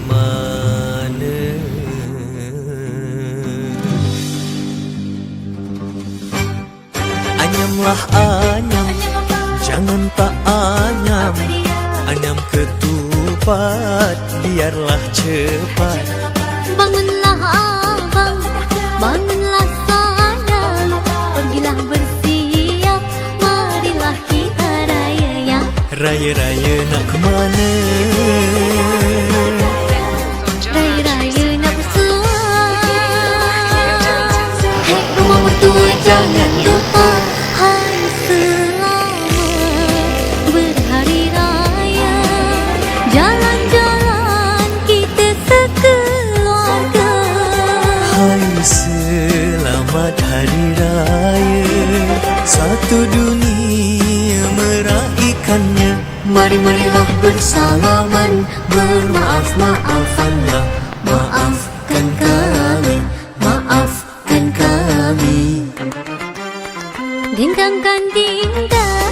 mana. Anyamlah anyam, jangan tak anyam. Anyam ketupat, biarlah cepat. Bangunlah abang, bangunlah sayang, pergilah bersiap, marilah kita raya ya. Raya-raya nak ke mana? Raya-raya nak bersuah. Hei rumah mertua jangan lupa, hai selamat berhari raya. Jalan-jalan kita sekeluarga. Hai selamat hari raya, satu dunia meraihkannya. Mari-marilah bersalaman, bermaaf-maafanlah. Maafkan kami, maafkan kami. Dindangkan dindang,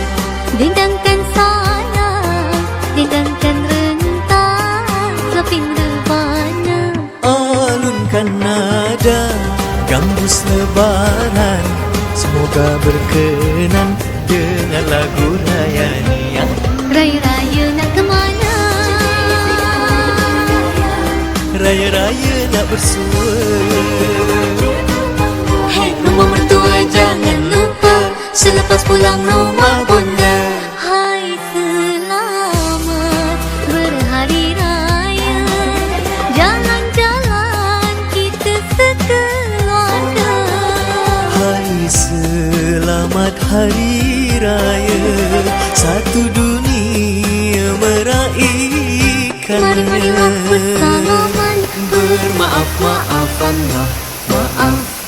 dindangkan sayang, dindangkan rentang, keping rebana. Alunkan nada, gambus lebaran, semoga berkenan dengan lagu raya ni. Raya-raya nak ke mana? Raya-raya nak bersua. Hei rumah mertua jangan lupa, selepas pulang rumah bonda. Hai selamat berhari raya, jalan-jalan kita sekeluarga. Hai selamat hari raya, satu dunia meraihkannya. Mari-marilah bersalaman, bermaaf-maafanlah. maaf